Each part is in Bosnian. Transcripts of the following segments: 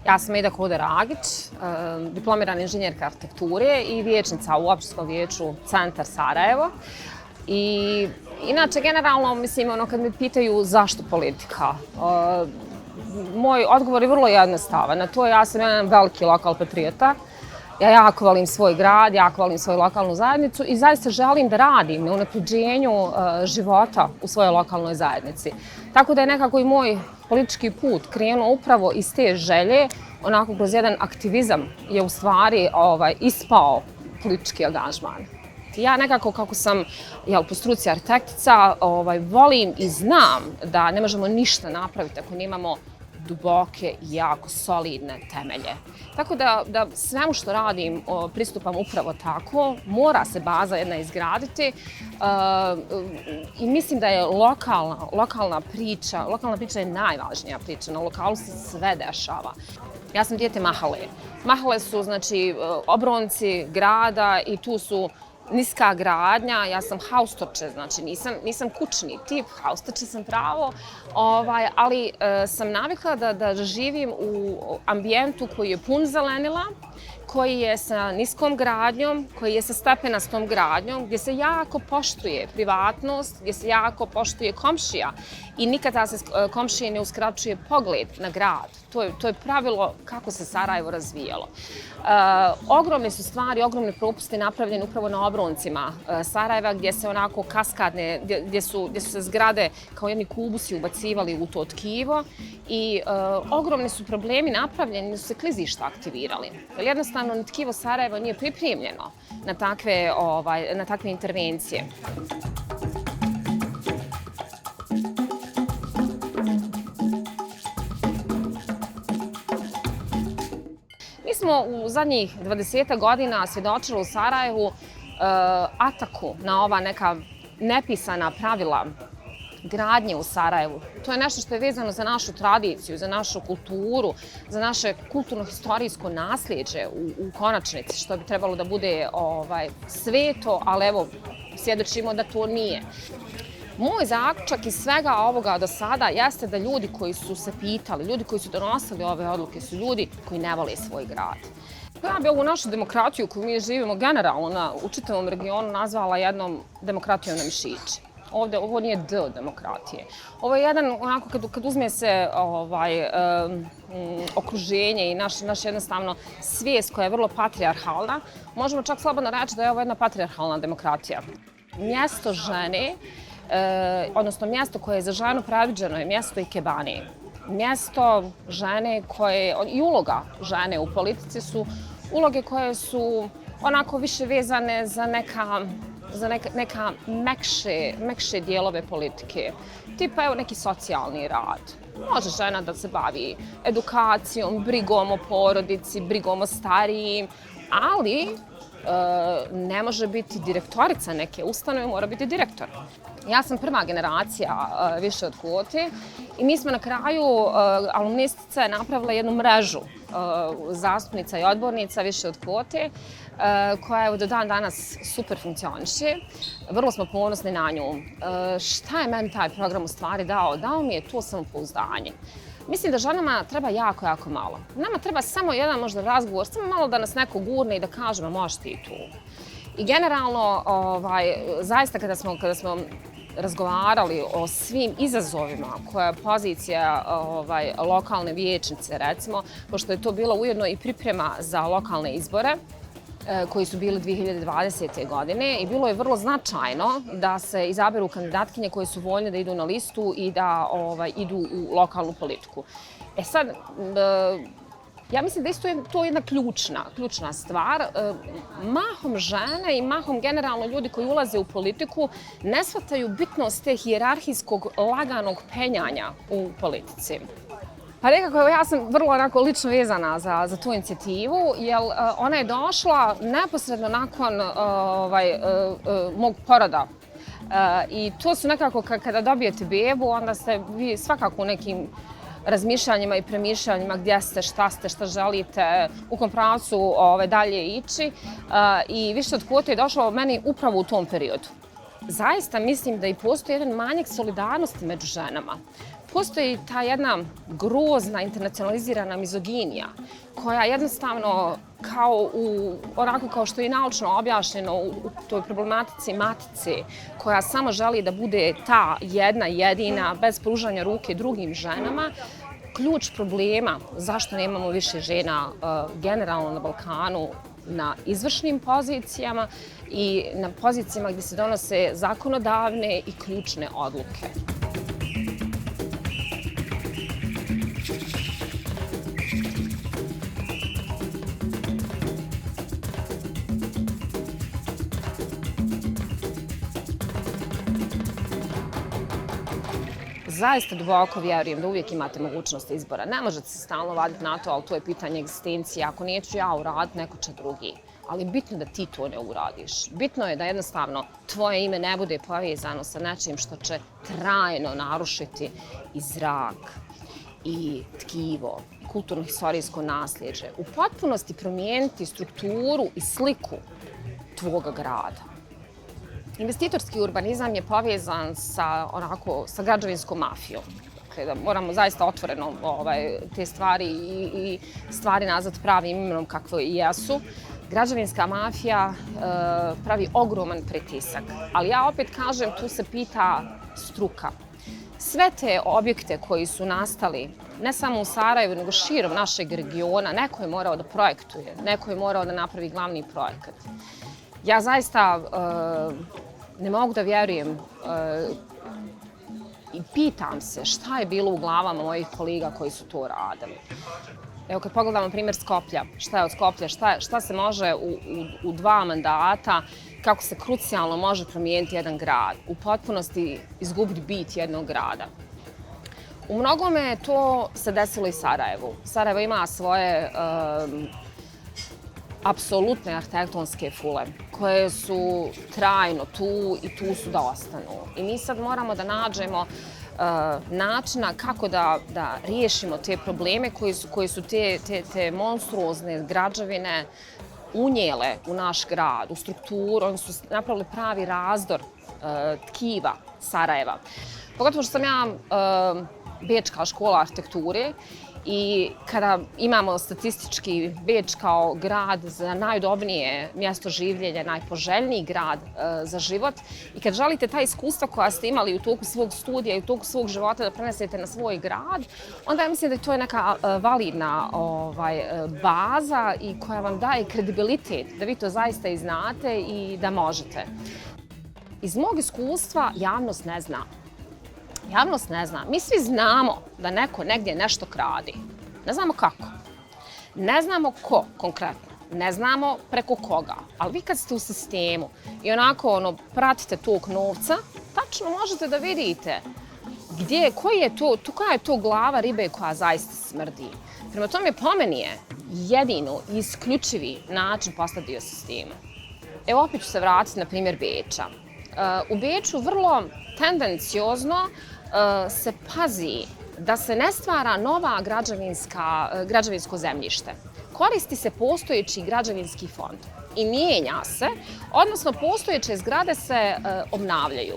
Ja sam Eda Koder-Agić, diplomirana inženjerka arhitekture i vijećnica u Opštinskom vijeću Centar Sarajevo. I inače, generalno, mislim, kad me pitaju zašto politika, moj odgovor je vrlo jednostavan. Na to ja sam jedan veliki lokal patriota. Ja jako volim svoj grad, jako volim svoju lokalnu zajednicu i zaista želim da radim na unapređenju života u svojoj lokalnoj zajednici. Tako da je nekako i moj politički put krenuo upravo iz te želje, onako kroz jedan aktivizam je u stvari ispao politički angažman. Ja nekako, kako sam po struci arhitektica, volim i znam da ne možemo ništa napraviti ako nemamo duboke i jako solidne temelje. Tako da svemu što radim pristupam upravo tako, mora se baza jedna izgraditi i mislim da je lokalna priča je najvažnija priča, na lokalu se sve dešava. Ja sam dijete mahale. Mahale su znači obronci grada i tu su niska gradnja, ja sam haustoče, znači nisam kućni tip, haustoče sam pravo, ali sam navikla da živim u ambijentu koji je pun zelenila, koji je sa niskom gradnjom, koji je sa stepenastom gradnjom, gdje se jako poštuje privatnost, gdje se jako poštuje komšija i nikada se komšije ne uskraćuje pogled na grad. To je pravilo kako se Sarajevo razvijalo. Ogromne su stvari, ogromne propuste napravljene upravo na obroncima Sarajeva, gdje se onako kaskadne, gdje su se zgrade kao jedni kubusi ubacivali u to tkivo i ogromni su problemi napravljeni, da su se klizišta aktivirali. Jer jednostavno tkivo Sarajeva nije pripremljeno na takve intervencije. Mi smo u zadnjih 20 godina svjedočili u Sarajevu ataku na ova neka nepisana pravila gradnje u Sarajevu. To je nešto što je vezano za našu tradiciju, za našu kulturu, za naše kulturno-historijsko nasljeđe u konačnici, što bi trebalo da bude sveto, ali evo, svjedočimo da to nije. Moj zaključak iz svega ovoga do sada jeste da ljudi koji su se pitali, ljudi koji su donosili ove odluke su ljudi koji ne vole svoj grad. Ja bi ovu našu demokratiju koju mi živimo generalno u čitavom regionu nazvala jednom demokratijom na mišići. Ovo nije D demokratije. Ovo je jedan, onako, kad uzme se okruženje i naš jednostavno svijest koja je vrlo patrijarhalna, možemo čak slobodno reći da je ovo jedna patrijarhalna demokratija. Mjesto žene, odnosno mjesto koje je za ženu predviđeno je mjesto ikebane. Mjesto žene i uloga žene u politici su uloge koje su onako više vezane za neka mekše dijelove politike. Tipa evo neki socijalni rad. Može žena da se bavi edukacijom, brigom o porodici, brigom o starijim, ali ne može biti direktorica neke ustanove, mora biti direktor. Ja sam prva generacija više od kvote i mi smo na kraju alumnistice napravile jednu mrežu zastupnica i odbornica više od kvote koja je do dan danas super funkcioniše. Vrlo smo ponosni na nju. Šta je meni taj program u stvari dao? Dao mi je to samopouzdanje. Mislim da ženama treba jako, jako malo. Nama treba samo jedan možda razgovor, samo malo da nas neko gurne i da kažemo možeš ti tu. I generalno, zaista kada smo razgovarali o svim izazovima koja je pozicija lokalne vijećnice, recimo, pošto je to bila ujedno i priprema za lokalne izbore, koji su bili 2020. godine i bilo je vrlo značajno da se izaberu kandidatkinje koje su voljne da idu na listu i da idu u lokalnu politiku. E sad, ja mislim da isto je to jedna ključna stvar. Mahom žene i mahom generalno ljudi koji ulaze u politiku ne shvataju bitnost te hijerarhijskog laganog penjanja u politici. Pa nekako ja sam vrlo onako lično vezana za tu inicijativu, jer ona je došla neposredno nakon mog poroda. I to su nekako kada dobijete bebu, onda ste vi svakako u nekim razmišljanjima i premišljanjima gdje ste, šta želite, u kom pravcu dalje ići. I više od kvote je došlo meni upravo u tom periodu. Zaista mislim da i postoji jedan manjak solidarnosti među ženama. postoji ta jedna grozna internacionalizirana mizoginija koja jednostavno onako kao što je naučno objašnjeno u toj problematici matice, koja samo želi da bude ta jedna jedina bez pružanja ruke drugim ženama, ključ problema zašto nemamo više žena generalno na Balkanu na izvršnim pozicijama i na pozicijama gdje se donose zakonodavne i ključne odluke. Zaista duboko vjerujem da uvijek imate mogućnost izbora. Ne možete se stalno vaditi na to, ali to je pitanje egzistencije. Ako neću ja uraditi, neko će drugi. Ali bitno da ti to ne uradiš. Bitno je da jednostavno tvoje ime ne bude povezano sa nečim što će trajno narušiti i zrak, i tkivo, i kulturno-historijsko nasljeđe. U potpunosti promijeniti strukturu i sliku tvoga grada. Investitorski urbanizam je povezan sa građevinskom mafijom. Dakle, da moramo zaista otvoreno te stvari i stvari nazvati pravim imenom kakve i jesu. Građevinska mafija pravi ogroman pritisak. Ali ja opet kažem, tu se pita struka. Sve te objekte koji su nastali, ne samo u Sarajevu, nego širom našeg regiona, neko je morao da projektuje, neko je morao da napravi glavni projekat. Ja zaista ne mogu da vjerujem i pitam se šta je bilo u glavama mojih kolega koji su to radili. Evo kad pogledamo primjer Skoplja, šta je od Skoplja, šta se može u 2 mandata, kako se krucijalno može promijeniti jedan grad, u potpunosti izgubiti bit jednog grada. U mnogome to se desilo i Sarajevu. Sarajevo ima svoje apsolutne arhitektonske fule koje su trajno tu i tu su da ostanu. I mi sad moramo da nađemo načina kako da riješimo te probleme koje su te monstruozne građevine unijele u naš grad, u strukturu. Oni su napravili pravi razdor tkiva Sarajeva. Pogotovo što sam ja Bečka škola arhitekture i kada imamo statistički Beč kao grad za najudobnije mjesto življenja, najpoželjniji grad za život i kad želite ta iskustva koja ste imali u toku svog studija i u toku svog života da prenesete na svoj grad, onda ja mislim da to je neka validna baza i koja vam daje kredibilitet da vi to zaista i znate i da možete. Iz mog iskustva javnost ne zna. Javnost ne zna. Mi svi znamo da neko negdje nešto kradi. Ne znamo kako. Ne znamo ko konkretno. Ne znamo preko koga. Ali vi kad ste u sistemu i onako pratite tog novca, tačno možete da vidite koja je to glava ribe koja zaista smrdi. Prema tome, po meni je jedino i isključivi način postati dio sistema. Evo opet ću se vratiti na primjer Beča. U Beču vrlo tendenciozno se pazi da se ne stvara nova građevinsko zemljište. Koristi se postojeći građevinski fond i mijenja se, odnosno postojeće zgrade se obnavljaju.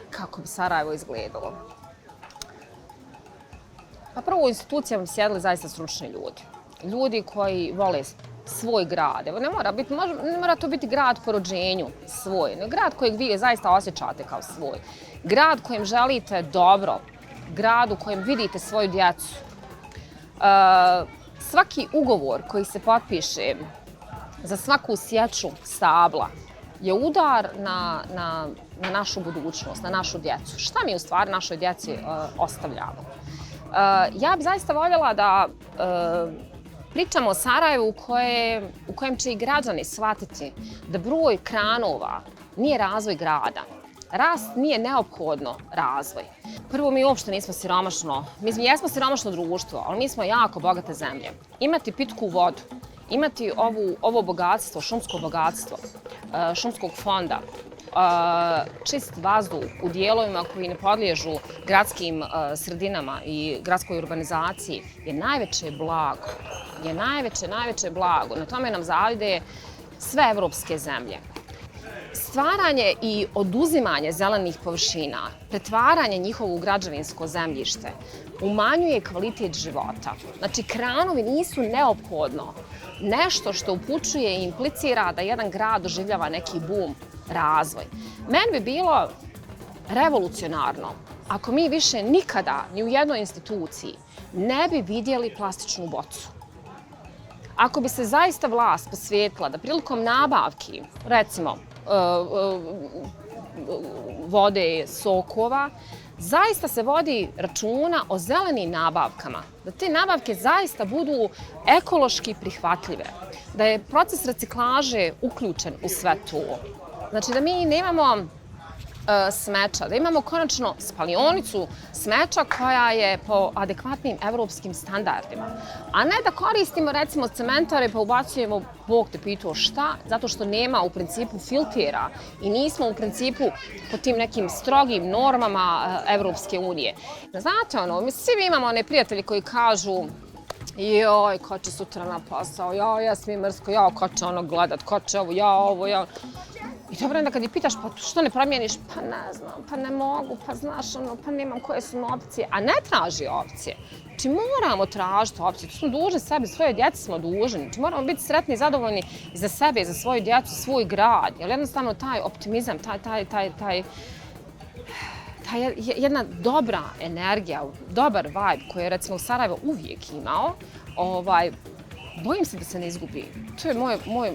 Kako bi Sarajevo izgledalo? Pa prvo u institucijama bi sjedili zaista stručni ljudi. Ljudi koji vole svoj grad. Evo, ne mora to biti grad po rođenju svoj, nego grad kojeg vi zaista osjećate kao svoj. Grad kojem želite dobro, grad u kojem vidite svoju djecu. Svaki ugovor koji se potpiše za svaku sječu stabla je udar na našu budućnost, na našu djecu. Šta mi u stvari našoj djeci ostavljamo? Ja bih zaista voljela da pričamo o Sarajevu u kojem će i građani shvatiti da broj kranova nije razvoj grada. Rast nije neophodno razvoj. Prvo, mi uopšte nismo siromašno. Mi jesmo siromašno društvo, ali mi smo jako bogate zemlje. Imati pitku vodu, imati ovo bogatstvo, šumsko bogatstvo, šumskog fonda, čist vazduh u dijelovima koji ne podliježu gradskim sredinama i gradskoj urbanizaciji je najveće blago. Je najveće blago. Na tome nam zavide sve evropske zemlje. Stvaranje i oduzimanje zelenih površina, pretvaranje njihovu u građevinsko zemljište, umanjuje kvalitet života. Znači, kranovi nisu neophodno nešto što upućuje i implicira da jedan grad doživljava neki bum, razvoj. Meni bi bilo revolucionarno ako mi više nikada ni u jednoj instituciji ne bi vidjeli plastičnu bocu. Ako bi se zaista vlast posvetila da prilikom nabavki, recimo, vode, sokova, zaista se vodi računa o zelenim nabavkama. Da te nabavke zaista budu ekološki prihvatljive. Da je proces reciklaže uključen u sve to. Znači da mi nemamo smeća, da imamo konačno spalionicu smeća koja je po adekvatnim evropskim standardima. A ne da koristimo recimo cementare pa ubacujemo, Bog te pitao šta, zato što nema u principu filtera i nismo u principu po tim nekim strogim normama Evropske unije. Znate, mi svi imamo one prijatelji koji kažu joj, ko će sutra na posao, joj, ja smi mrsko, joj, ko će gledat, ko će ovo, ja. I dobro onda kad ih pitaš, pa što ne promijeniš? Pa ne znam, pa ne mogu, pa znaš, pa nemam koje su opcije. A ne traži opcije. Znači moramo tražiti opcije, to smo dužni sebi, svoje djeci smo dužni. Znači moramo biti sretni i zadovoljni i za sebe, i za svoju djecu, svoj grad. Jer jednostavno taj optimizam, taj jedna dobra energija, dobar vibe koji je recimo u Sarajevo uvijek imao, bojim se da se ne izgubi. To je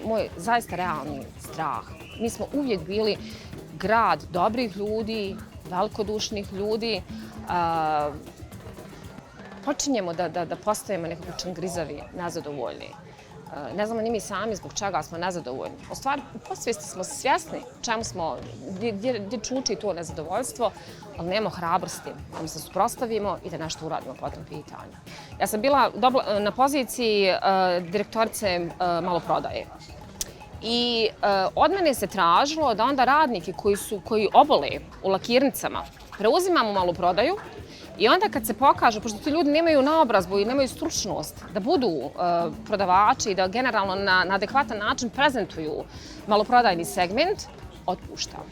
moj zaista realni strah. Mi smo uvijek bili grad dobrih ljudi, velikodušnih ljudi. Počinjemo da postajemo nekako čangrizavi, nezadovoljni. Ne znamo ni mi sami zbog čega smo nezadovoljni. U stvari, u podsvijesti smo svjesni čemu smo, gdje čuči to nezadovoljstvo, ali nemamo hrabrosti da se suprotstavimo i da nešto uradimo po tom pitanju. Ja sam bila na poziciji direktorice maloprodaje. I od mene se tražilo da onda radnike koji obole u lakirnicama preuzimamo maloprodaju i onda kad se pokaže, pošto ti ljudi nemaju naobrazbu i nemaju stručnost da budu prodavači i da generalno na adekvatan način prezentuju maloprodajni segment, otpuštamo.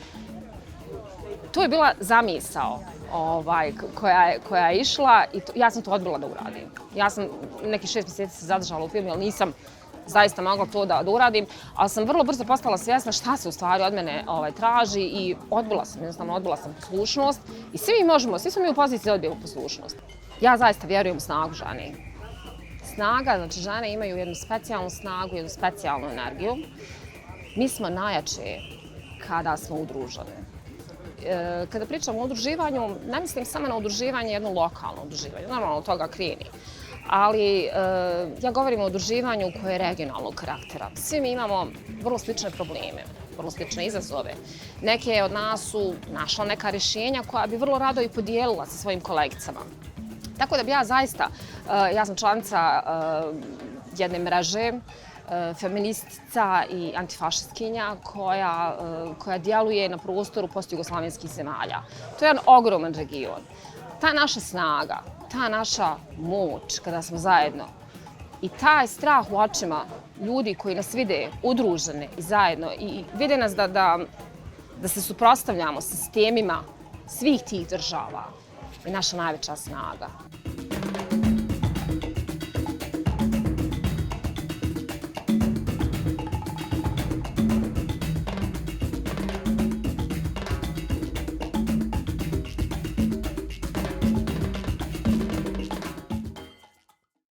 To je bila zamisao koja je išla i ja sam to odbila da uradim. Ja sam nekih 6 mjeseci se zadržala u firmi, ali nisam zaista mogla to da uradim, ali sam vrlo brzo postala svjesna šta se u stvari od mene traži i odbila sam poslušnost i svi smo mi u poziciji da odbijemo poslušnost. Ja zaista vjerujem u snagu žene. Snaga, znači žene imaju jednu specijalnu snagu, jednu specijalnu energiju. Mi smo najjače kada smo udružene. Kada pričamo o udruživanju, ne mislim samo na udruživanje, jedno lokalno udruživanje, normalno od toga kreni. Ali ja govorim o udruživanju koje je regionalnog karaktera. Svi mi imamo vrlo slične probleme, vrlo slične izazove. Neke od nas su našla neka rješenja koja bi vrlo rado i podijelila sa svojim kolegicama. Tako da bi ja zaista, ja sam članica jedne mreže, feministica i antifašistkinja koja djeluje na prostoru postjugoslavenskih zemalja. To je jedan ogroman region. Ta naša snaga, ta naša moć kada smo zajedno i taj strah u očima ljudi koji nas vide udružene i zajedno i vide nas da se suprotstavljamo sistemima svih tih država je naša najveća snaga.